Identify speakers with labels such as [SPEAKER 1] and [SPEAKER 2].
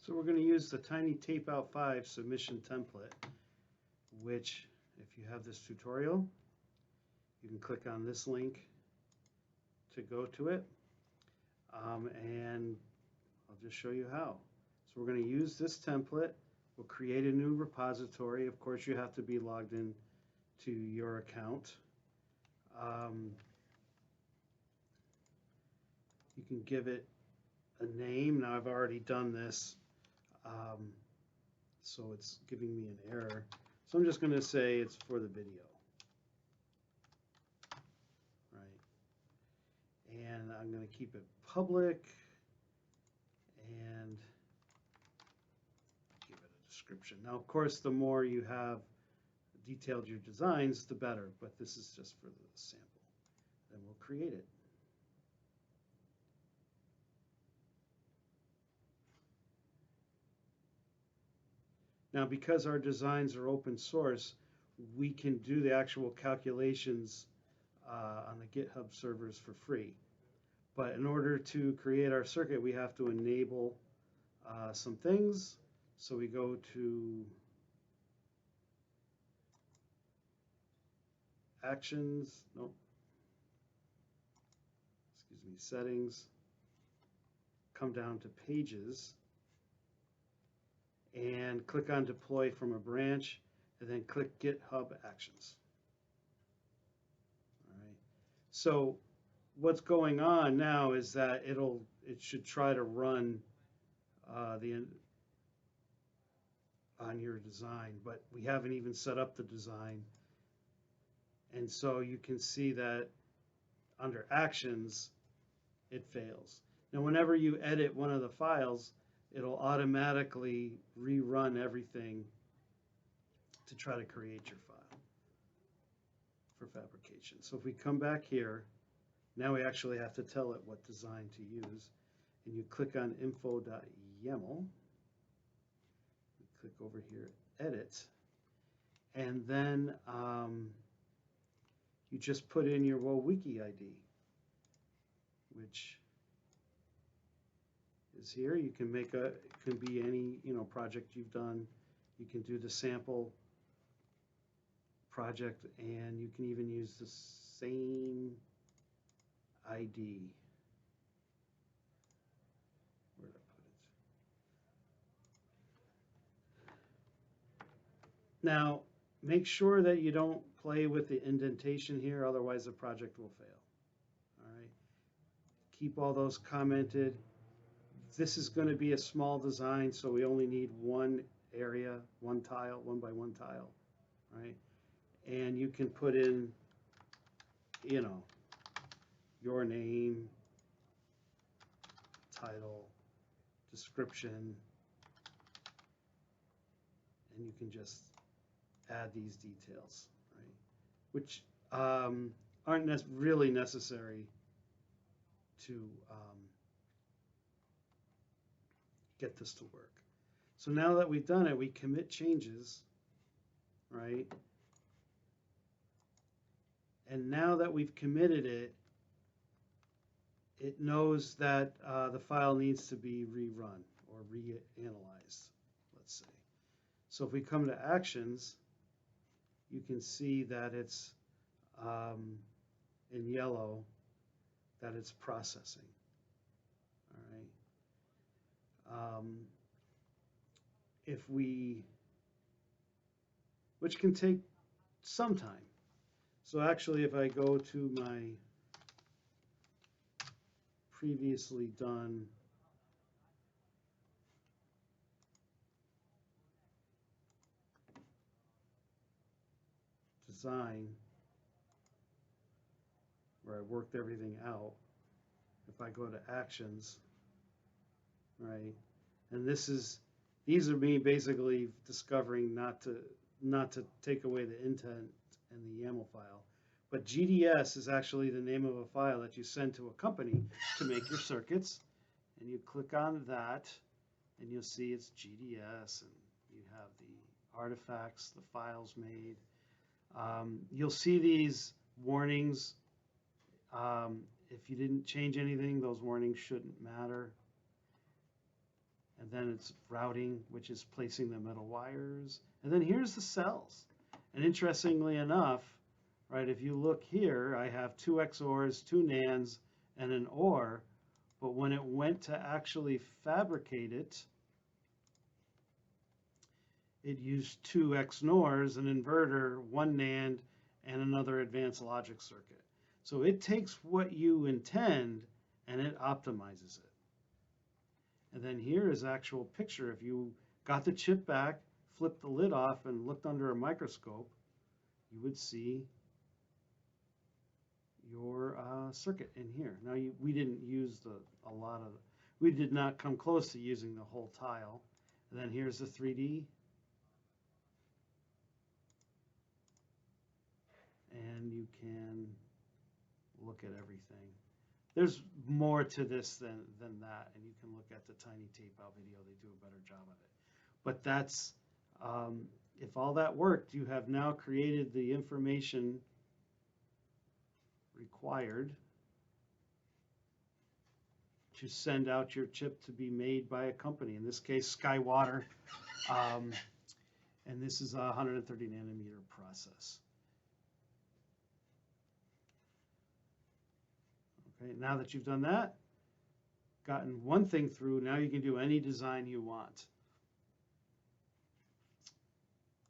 [SPEAKER 1] So we're going to use the Tiny Tape Out 5 submission template, which, if you have this tutorial, you can click on this link to go to it, and I'll just show you how. So we're going to use this template. We'll create a new repository. Of course, you have to be logged in to your account. You can give it a name. Now I've already done this, so it's giving me an error. So I'm just going to say it's for the video, right? And I'm going to keep it public and give it a description. Now, of course, the more you have detailed your designs, the better, but this is just for the sample. Then we'll create it. Now, because our designs are open source, we can do the actual calculations on the GitHub servers for free. But in order to create our circuit, we have to enable some things. So we go to Actions, Settings, come down to Pages, and click on Deploy from a branch, and then click GitHub Actions. All right. So what's going on now is that it should try to run on your design, but we haven't even set up the design. And so you can see that under Actions, it fails. Now, whenever you edit one of the files, it'll automatically rerun everything to try to create your file for fabrication. So if we come back here, now we actually have to tell it what design to use. And you click on info.yaml. You click over here, Edit. And then you just put in your WoWiki ID, which is here. You can make it can be any project you've done. You can do the sample project, and you can even use the same ID. Where did I put it? Now, make sure that you don't play with the indentation here, otherwise the project will fail. All right. Keep all those commented. This is going to be a small design, so we only need one area, one tile, 1 by 1 tile, right? And you can put in, your name, title, description, and you can just add these details, right? Which aren't really necessary to get this to work. So now that we've done it, we commit changes, right? And now that we've committed it, it knows that the file needs to be rerun or reanalyzed, let's say. So if we come to Actions, you can see that it's in yellow, that it's processing. All right. Which can take some time. So actually, if I go to my previously done design, where I worked everything out, if I go to Actions, right, and these are me basically discovering not to take away the intent in the YAML file, but GDS is actually the name of a file that you send to a company to make your circuits, and you click on that, and you'll see it's GDS, and you have the artifacts, the files made. You'll see these warnings. If you didn't change anything, those warnings shouldn't matter. And then it's routing, which is placing the metal wires. And then here's the cells. And interestingly enough, right, if you look here, I have 2 XORs, 2 NANDs, and an OR. But when it went to actually fabricate it, it used 2 XNORs, an inverter, 1 NAND, and another advanced logic circuit. So it takes what you intend and it optimizes it. And then here is actual picture. If you got the chip back, flipped the lid off, and looked under a microscope, you would see your circuit in here. Now, we didn't use we did not come close to using the whole tile. And then here's the 3D. And you can look at everything. There's more to this than that, and you can look at the Tiny Tape Out video. They do a better job of it. But that's, if all that worked, you have now created the information required to send out your chip to be made by a company, in this case, SkyWater. And this is a 130 nanometer process. Okay, now that you've done that, gotten one thing through, now you can do any design you want.